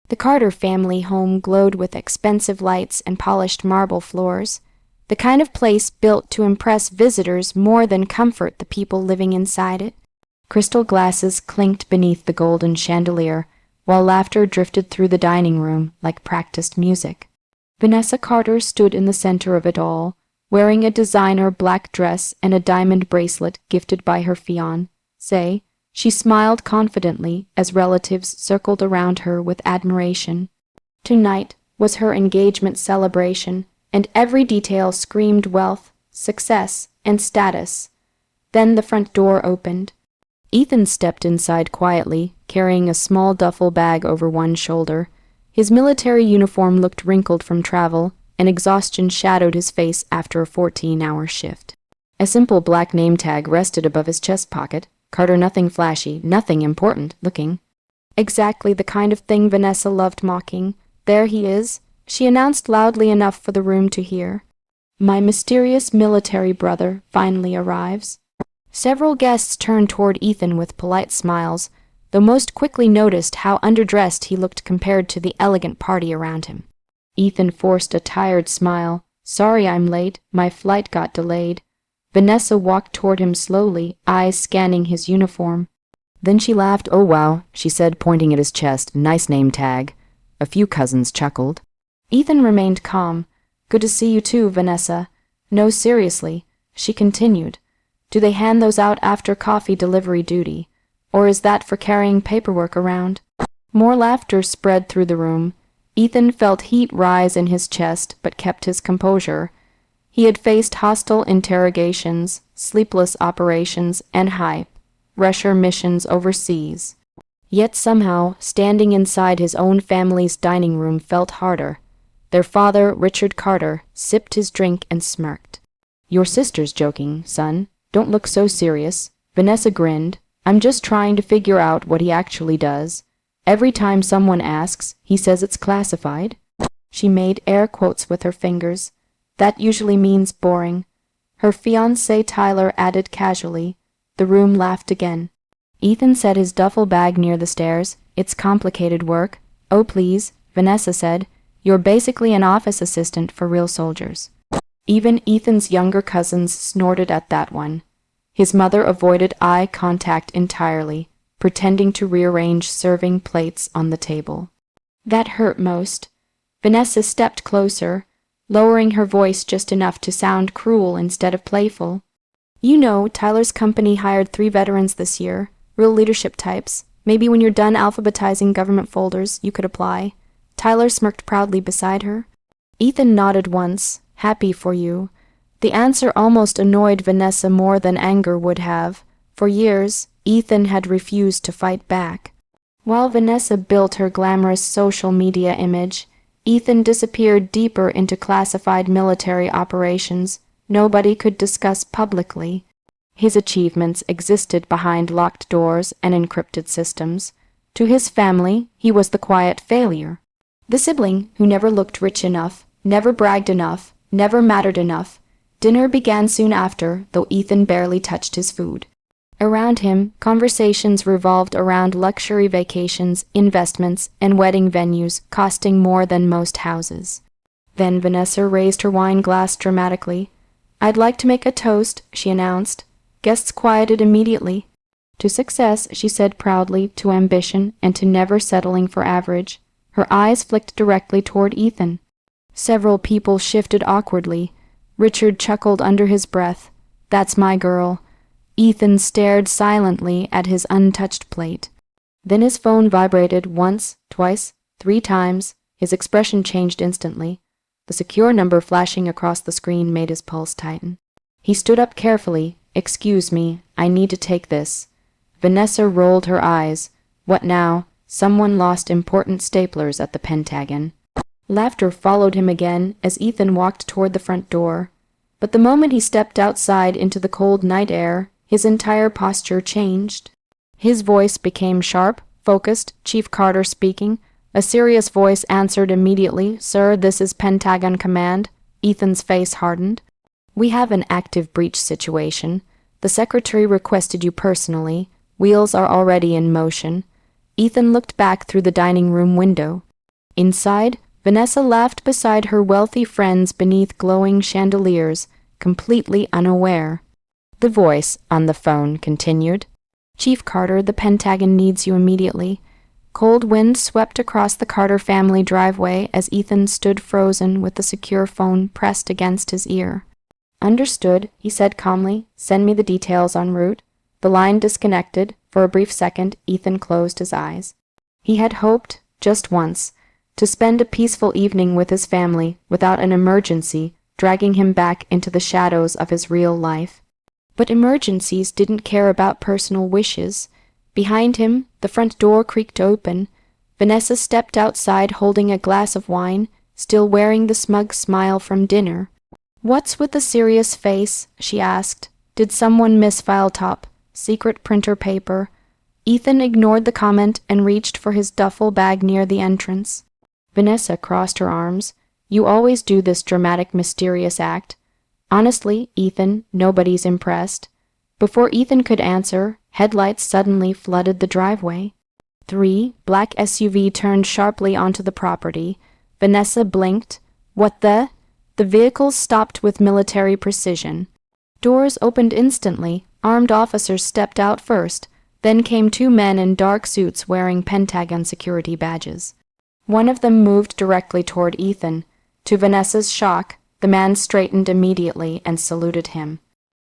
The Carter family home glowed with expensive lights and polished marble floors, the kind of place built to impress visitors more than comfort the people living inside it. Crystal glasses clinked beneath the golden chandelier, while laughter drifted through the dining room like practiced music. Vanessa Carter stood in the center of it all, wearing a designer black dress and a diamond bracelet gifted by her fiancé. She smiled confidently as relatives circled around her with admiration. Tonight was her engagement celebration, and every detail screamed wealth, success, and status. Then the front door opened. Ethan stepped inside quietly, carrying a small duffel bag over one shoulder. His military uniform looked wrinkled from travel, and exhaustion shadowed his face after a 14-hour shift. A simple black name tag rested above his chest pocket. Carter, nothing flashy, nothing important looking. Exactly the kind of thing Vanessa loved mocking. There he is, she announced loudly enough for the room to hear. My mysterious military brother finally arrives. Several guests turned toward Ethan with polite smiles, though most quickly noticed how underdressed he looked compared to the elegant party around him. Ethan forced a tired smile. Sorry I'm late, my flight got delayed. Vanessa walked toward him slowly, eyes scanning his uniform. Then she laughed. Oh wow, she said, pointing at his chest. Nice name tag. A few cousins chuckled. Ethan remained calm. Good to see you too, Vanessa. No, seriously, she continued. Do they hand those out after coffee delivery duty? Or is that for carrying paperwork around? More laughter spread through the room. Ethan felt heat rise in his chest, but kept his composure. He had faced hostile interrogations, sleepless operations, and high-pressure missions overseas. Yet somehow, standing inside his own family's dining room felt harder. Their father, Richard Carter, sipped his drink and smirked. Your sister's joking, son. Don't look so serious. Vanessa grinned. I'm just trying to figure out what he actually does. Every time someone asks, he says it's classified. She made air quotes with her fingers. That usually means boring. Her fiancé Tyler added casually. The room laughed again. Ethan set his duffel bag near the stairs. It's complicated work. Oh please, Vanessa said. You're basically an office assistant for real soldiers. Even Ethan's younger cousins snorted at that one. His mother avoided eye contact entirely, pretending to rearrange serving plates on the table. That hurt most. Vanessa stepped closer, lowering her voice just enough to sound cruel instead of playful. You know, Tyler's company hired 3 veterans this year, real leadership types. Maybe when you're done alphabetizing government folders, you could apply. Tyler smirked proudly beside her. Ethan nodded once, happy for you. The answer almost annoyed Vanessa more than anger would have. For years, Ethan had refused to fight back. While Vanessa built her glamorous social media image, Ethan disappeared deeper into classified military operations nobody could discuss publicly. His achievements existed behind locked doors and encrypted systems. To his family, he was the quiet failure. The sibling who never looked rich enough, never bragged enough, never mattered enough. Dinner began soon after, though Ethan barely touched his food. Around him, conversations revolved around luxury vacations, investments, and wedding venues costing more than most houses. Then Vanessa raised her wine glass dramatically. I'd like to make a toast, she announced. Guests quieted immediately. To success, she said proudly, to ambition, and to never settling for average. Her eyes flicked directly toward Ethan. Several people shifted awkwardly. Richard chuckled under his breath. That's my girl. Ethan stared silently at his untouched plate. Then his phone vibrated once, twice, 3 times. His expression changed instantly. The secure number flashing across the screen made his pulse tighten. He stood up carefully. Excuse me, I need to take this. Vanessa rolled her eyes. What now? Someone lost important staplers at the Pentagon. Laughter followed him again as Ethan walked toward the front door. But the moment he stepped outside into the cold night air, his entire posture changed. His voice became sharp, focused, Chief Carter speaking. A serious voice answered immediately. Sir, this is Pentagon Command. Ethan's face hardened. We have an active breach situation. The Secretary requested you personally. Wheels are already in motion. Ethan looked back through the dining room window. Inside, Vanessa laughed beside her wealthy friends beneath glowing chandeliers, completely unaware. The voice on the phone continued. Chief Carter, the Pentagon needs you immediately. Cold wind swept across the Carter family driveway as Ethan stood frozen with the secure phone pressed against his ear. Understood, he said calmly. Send me the details en route. The line disconnected. For a brief second, Ethan closed his eyes. He had hoped, just once, to spend a peaceful evening with his family without an emergency dragging him back into the shadows of his real life. But emergencies didn't care about personal wishes. Behind him, the front door creaked open. Vanessa stepped outside holding a glass of wine, still wearing the smug smile from dinner. "What's with the serious face?" she asked. "Did someone miss file top? Secret printer paper?" Ethan ignored the comment and reached for his duffel bag near the entrance. Vanessa crossed her arms. "You always do this dramatic, mysterious act." "Honestly, Ethan, nobody's impressed." Before Ethan could answer, headlights suddenly flooded the driveway. 3 black SUV turned sharply onto the property. Vanessa blinked. "What the?" The vehicles stopped with military precision. Doors opened instantly. Armed officers stepped out first. Then came 2 men in dark suits wearing Pentagon security badges. One of them moved directly toward Ethan. To Vanessa's shock, the man straightened immediately and saluted him.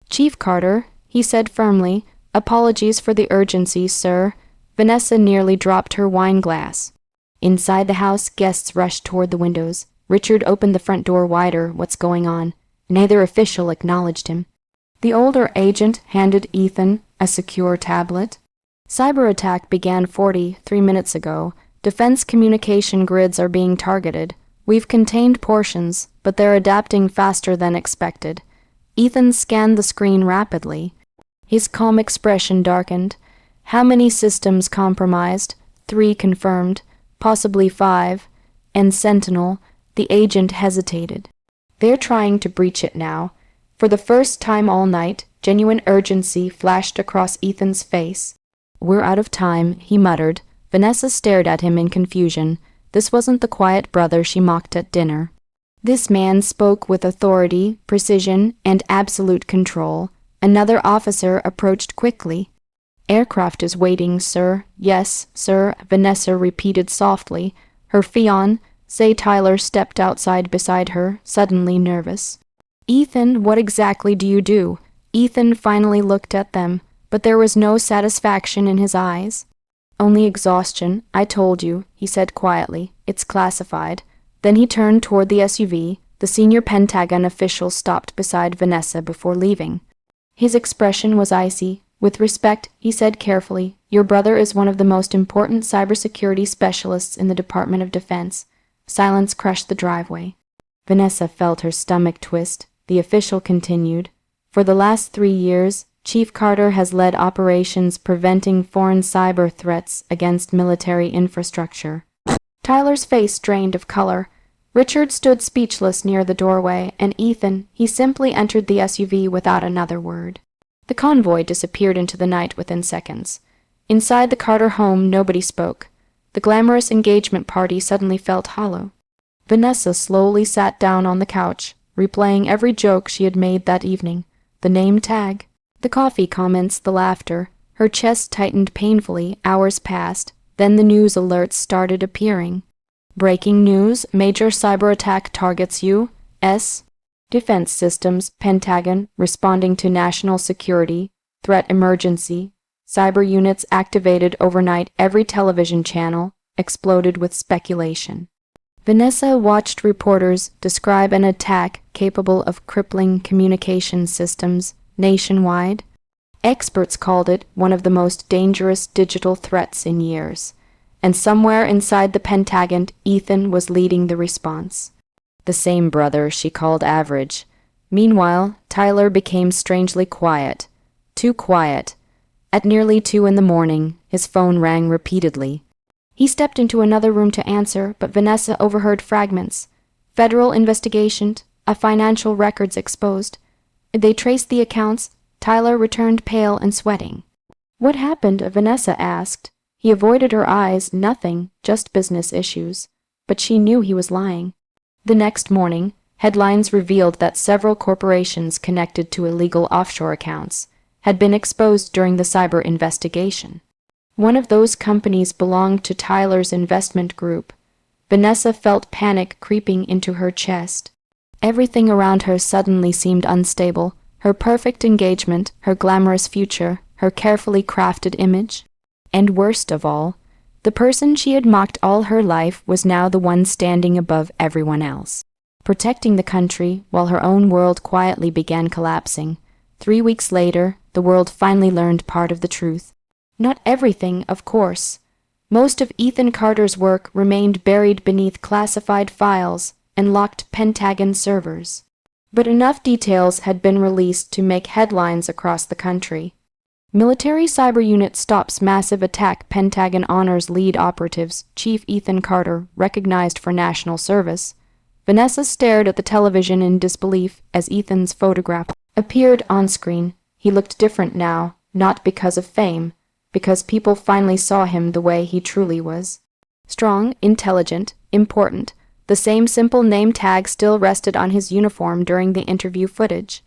"Chief Carter," he said firmly. "Apologies for the urgency, sir." Vanessa nearly dropped her wine glass. Inside the house, guests rushed toward the windows. Richard opened the front door wider. "What's going on?" Neither official acknowledged him. The older agent handed Ethan a secure tablet. "Cyberattack began 43 minutes ago. Defense communication grids are being targeted. We've contained portions, but they're adapting faster than expected." Ethan scanned the screen rapidly. His calm expression darkened. "How many systems compromised?" 3 confirmed, possibly 5. And Sentinel, the agent hesitated. "They're trying to breach it now." For the first time all night, genuine urgency flashed across Ethan's face. "We're out of time," he muttered. Vanessa stared at him in confusion. This wasn't the quiet brother she mocked at dinner. This man spoke with authority, precision, and absolute control. Another officer approached quickly. "Aircraft is waiting, sir." "Yes, sir," Vanessa repeated softly. Her fiancé Tyler stepped outside beside her, suddenly nervous. "Ethan, what exactly do you do?" Ethan finally looked at them, but there was no satisfaction in his eyes. "Only exhaustion. I told you," he said quietly. "It's classified." Then he turned toward the SUV. The senior Pentagon official stopped beside Vanessa before leaving. His expression was icy. "With respect," he said carefully, "your brother is one of the most important cybersecurity specialists in the Department of Defense." Silence crushed the driveway. Vanessa felt her stomach twist. The official continued. "For the last 3 years, Chief Carter has led operations preventing foreign cyber threats against military infrastructure." Tyler's face drained of color. Richard stood speechless near the doorway, and Ethan, he simply entered the SUV without another word. The convoy disappeared into the night within seconds. Inside the Carter home, nobody spoke. The glamorous engagement party suddenly felt hollow. Vanessa slowly sat down on the couch, replaying every joke she had made that evening. The name tag, the coffee comments, the laughter. Her chest tightened painfully. Hours passed. Then the news alerts started appearing. "Breaking news, major cyberattack targets U.S. Defense Systems, Pentagon, responding to national security, threat emergency. Cyber units activated overnight. Every television channel exploded with speculation." Vanessa watched reporters describe an attack capable of crippling communication systems nationwide. Experts called it one of the most dangerous digital threats in years. And somewhere inside the Pentagon, Ethan was leading the response. The same brother she called average. Meanwhile, Tyler became strangely quiet. Too quiet. At nearly 2 in the morning, his phone rang repeatedly. He stepped into another room to answer, but Vanessa overheard fragments. "Federal investigation, a financial records exposed. They traced the accounts." Tyler returned pale and sweating. "What happened?" Vanessa asked. He avoided her eyes. "Nothing, just business issues." but she knew he was lying. The next morning, headlines revealed that several corporations connected to illegal offshore accounts had been exposed during the cyber investigation. One of those companies belonged to Tyler's investment group. Vanessa felt panic creeping into her chest. Everything around her suddenly seemed unstable. Her perfect engagement, her glamorous future, her carefully crafted image. And worst of all, the person she had mocked all her life was now the one standing above everyone else, protecting the country while her own world quietly began collapsing. 3 weeks later, the world finally learned part of the truth. Not everything, of course. Most of Ethan Carter's work remained buried beneath classified files and locked Pentagon servers. But enough details had been released to make headlines across the country. Military Cyber Unit stops massive attack. Pentagon honors lead operatives. Chief Ethan Carter recognized for national service. Vanessa stared at the television in disbelief as Ethan's photograph appeared on screen. He looked different now, not because of fame, because people finally saw him the way he truly was. Strong, intelligent, important. The same simple name tag still rested on his uniform during the interview footage.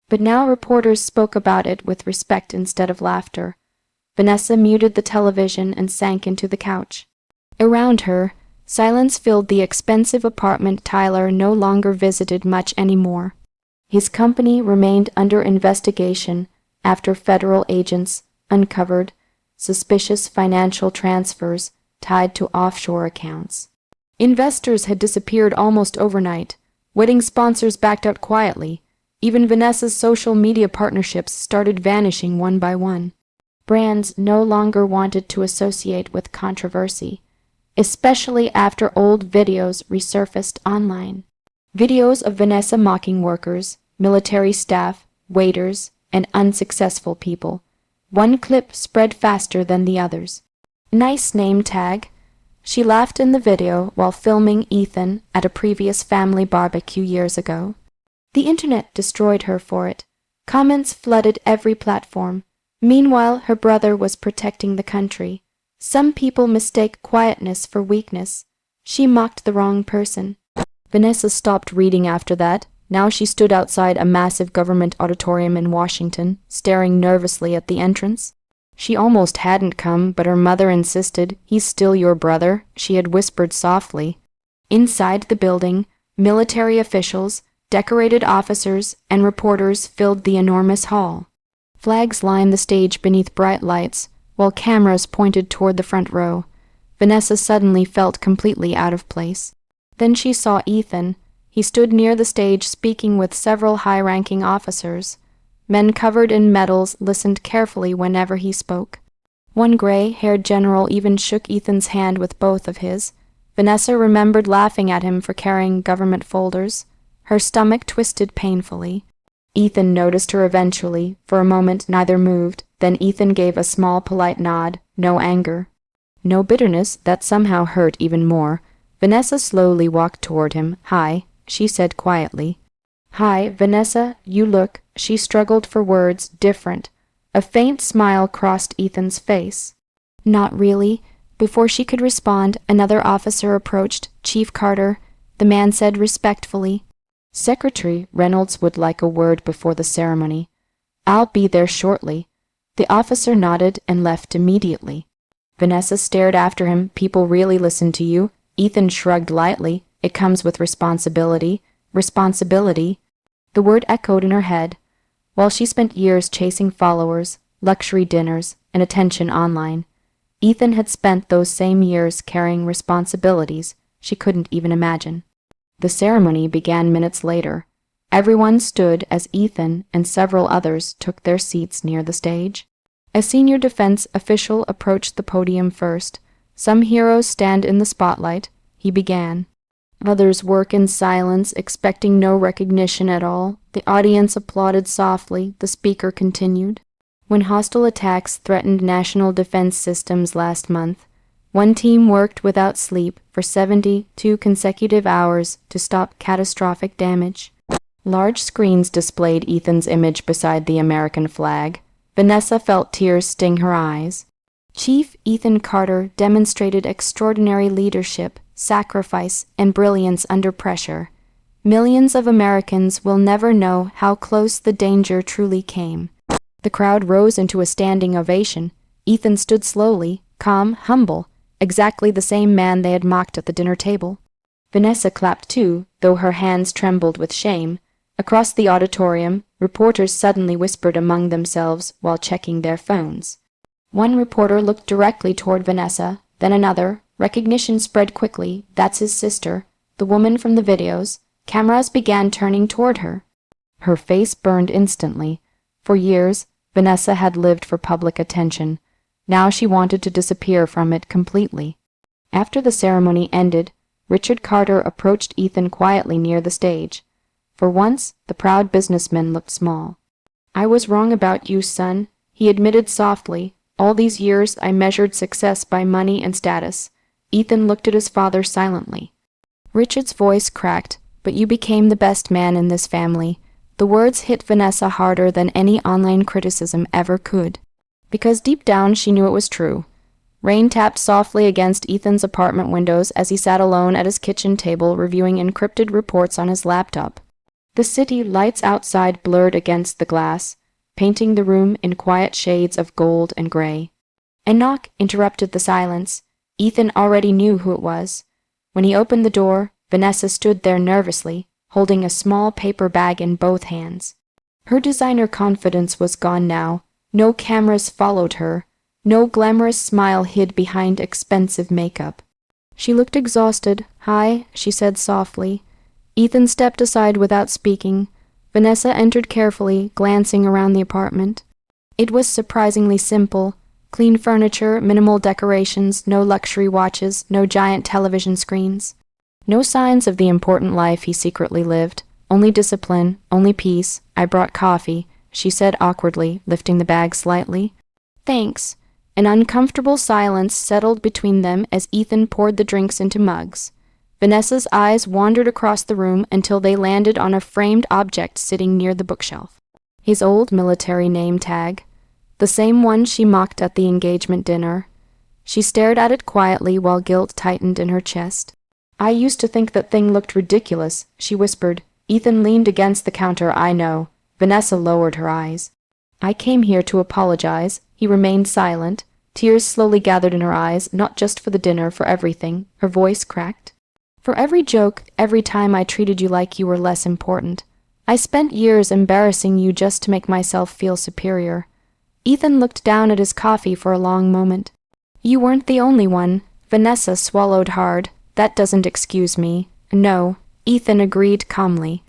But now reporters spoke about it with respect instead of laughter. Vanessa muted the television and sank into the couch. Around her, silence filled the expensive apartment Tyler no longer visited much anymore. His company remained under investigation after federal agents uncovered suspicious financial transfers tied to offshore accounts. Investors had disappeared almost overnight. Wedding sponsors backed out quietly. Even Vanessa's social media partnerships started vanishing one by one. Brands no longer wanted to associate with controversy, especially after old videos resurfaced online. Videos of Vanessa mocking workers, military staff, waiters, and unsuccessful people. One clip spread faster than the others. Nice name tag. She laughed in the video while filming Ethan at a previous family barbecue years ago. The internet destroyed her for it. Comments flooded every platform. Meanwhile, her brother was protecting the country. Some people mistake quietness for weakness. She mocked the wrong person. Vanessa stopped reading after that. Now she stood outside a massive government auditorium in Washington, staring nervously at the entrance. She almost hadn't come, but her mother insisted. "He's still your brother," she had whispered softly. Inside the building, military officials, decorated officers, and reporters filled the enormous hall. Flags lined the stage beneath bright lights, while cameras pointed toward the front row. Vanessa suddenly felt completely out of place. Then she saw Ethan. He stood near the stage speaking with several high-ranking officers. Men covered in medals listened carefully whenever he spoke. One gray-haired general even shook Ethan's hand with both of his. Vanessa remembered laughing at him for carrying government folders. Her stomach twisted painfully. Ethan noticed her eventually. For a moment neither moved. Then Ethan gave a small polite nod. No anger. No bitterness. That somehow hurt even more. Vanessa slowly walked toward him. "Hi," she said quietly. "Hi, Vanessa, you look," she struggled for words, "different." A faint smile crossed Ethan's face. "Not really." Before she could respond, another officer approached. "Chief Carter," the man said respectfully. "Secretary Reynolds would like a word before the ceremony." "I'll be there shortly." The officer nodded and left immediately. Vanessa stared after him. "People really listen to you?" Ethan shrugged lightly. "It comes with responsibility." Responsibility. The word echoed in her head. While she spent years chasing followers, luxury dinners, and attention online, Ethan had spent those same years carrying responsibilities she couldn't even imagine. The ceremony began minutes later. Everyone stood as Ethan and several others took their seats near the stage. A senior defense official approached the podium first. "Some heroes stand in the spotlight," he began. "Others work in silence, expecting no recognition at all." The audience applauded softly. The speaker continued. "When hostile attacks threatened national defense systems last month, one team worked without sleep for 72 consecutive hours to stop catastrophic damage." Large screens displayed Ethan's image beside the American flag. Vanessa felt tears sting her eyes. Chief Ethan Carter demonstrated extraordinary leadership, sacrifice, and brilliance under pressure. Millions of Americans will never know how close the danger truly came. The crowd rose into a standing ovation. Ethan stood slowly, calm, humble, exactly the same man they had mocked at the dinner table. Vanessa clapped too, though her hands trembled with shame. Across the auditorium, reporters suddenly whispered among themselves while checking their phones. One reporter looked directly toward Vanessa, then another. Recognition spread quickly. That's his sister, the woman from the videos. Cameras began turning toward her. Her face burned instantly. For years, Vanessa had lived for public attention. Now she wanted to disappear from it completely. After the ceremony ended, Richard Carter approached Ethan quietly near the stage. For once, the proud businessman looked small. "I was wrong about you, son," he admitted softly. "All these years I measured success by money and status." Ethan looked at his father silently. Richard's voice cracked. "But you became the best man in this family." The words hit Vanessa harder than any online criticism ever could. Because deep down she knew it was true. Rain tapped softly against Ethan's apartment windows as he sat alone at his kitchen table reviewing encrypted reports on his laptop. The city lights outside blurred against the glass, painting the room in quiet shades of gold and gray. A knock interrupted the silence. Ethan already knew who it was. When he opened the door, Vanessa stood there nervously, holding a small paper bag in both hands. Her designer confidence was gone now. No cameras followed her. No glamorous smile hid behind expensive makeup. She looked exhausted. "Hi," she said softly. Ethan stepped aside without speaking. Vanessa entered carefully, glancing around the apartment. It was surprisingly simple. Clean furniture, minimal decorations, no luxury watches, no giant television screens. No signs of the important life he secretly lived. Only discipline, only peace. "I brought coffee," she said awkwardly, lifting the bag slightly. "Thanks." An uncomfortable silence settled between them as Ethan poured the drinks into mugs. Vanessa's eyes wandered across the room until they landed on a framed object sitting near the bookshelf. His old military name tag. The same one she mocked at the engagement dinner. She stared at it quietly while guilt tightened in her chest. "I used to think that thing looked ridiculous," she whispered. Ethan leaned against the counter. "I know." Vanessa lowered her eyes. "I came here to apologize." He remained silent. Tears slowly gathered in her eyes, not just for the dinner, for everything. Her voice cracked. "For every joke, every time I treated you like you were less important. I spent years embarrassing you just to make myself feel superior." Ethan looked down at his coffee for a long moment. "You weren't the only one." Vanessa swallowed hard. "That doesn't excuse me." "No," Ethan agreed calmly.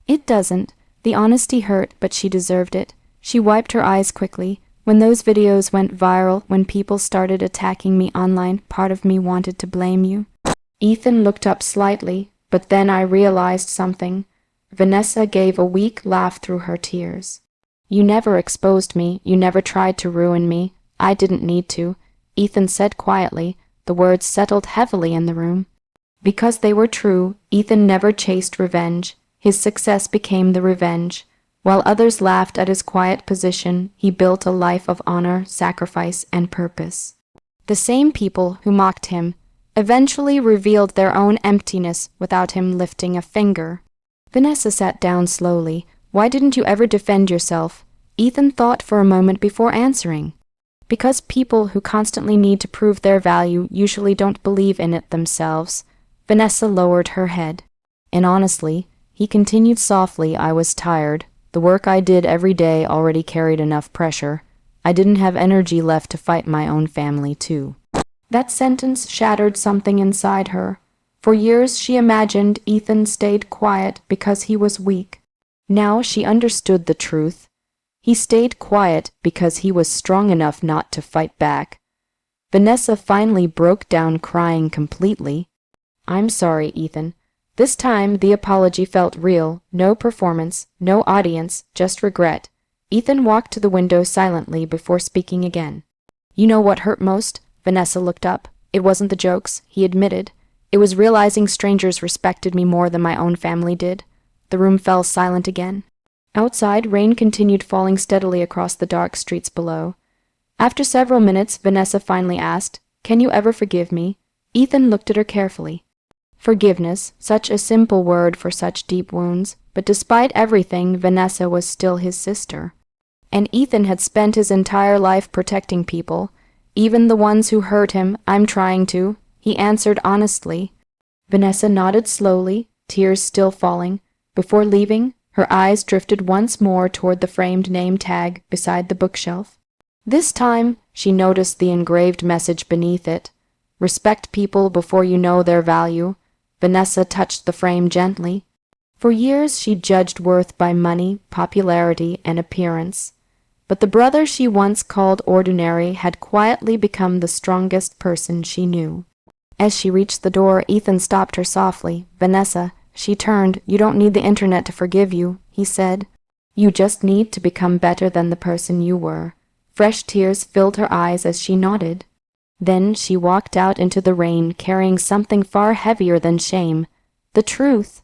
"It doesn't." The honesty hurt, but she deserved it. She wiped her eyes quickly. "When those videos went viral, when people started attacking me online, part of me wanted to blame you." Ethan looked up slightly, but then I realized something. Vanessa gave a weak laugh through her tears. "You never exposed me. You never tried to ruin me. I didn't need to," Ethan said quietly. The words settled heavily in the room. Because they were true, Ethan never chased revenge. His success became the revenge. While others laughed at his quiet position, he built a life of honor, sacrifice, and purpose. The same people who mocked him eventually revealed their own emptiness without him lifting a finger. Vanessa sat down slowly. "Why didn't you ever defend yourself?" Ethan thought for a moment before answering. "Because people who constantly need to prove their value usually don't believe in it themselves." Vanessa lowered her head. "And honestly," he continued softly, "I was tired. The work I did every day already carried enough pressure. I didn't have energy left to fight my own family, too." That sentence shattered something inside her. For years she imagined Ethan stayed quiet because he was weak. Now she understood the truth. He stayed quiet because he was strong enough not to fight back. Vanessa finally broke down, crying completely. "I'm sorry, Ethan." This time the apology felt real. No performance, no audience, just regret. Ethan walked to the window silently before speaking again. "You know what hurt most?" Vanessa looked up. "It wasn't the jokes," he admitted. "It was realizing strangers respected me more than my own family did." The room fell silent again. Outside, rain continued falling steadily across the dark streets below. After several minutes, Vanessa finally asked, "Can you ever forgive me?" Ethan looked at her carefully. Forgiveness, such a simple word for such deep wounds, but despite everything, Vanessa was still his sister. And Ethan had spent his entire life protecting people, even the ones who hurt him. "I'm trying to," he answered honestly. Vanessa nodded slowly, tears still falling. Before leaving, her eyes drifted once more toward the framed name tag beside the bookshelf. This time, she noticed the engraved message beneath it. "Respect people before you know their value." Vanessa touched the frame gently. For years she judged worth by money, popularity, and appearance. But the brother she once called ordinary had quietly become the strongest person she knew. As she reached the door, Ethan stopped her softly. "Vanessa," she turned, "you don't need the internet to forgive you," he said. "You just need to become better than the person you were." Fresh tears filled her eyes as she nodded. Then she walked out into the rain, carrying something far heavier than shame, the truth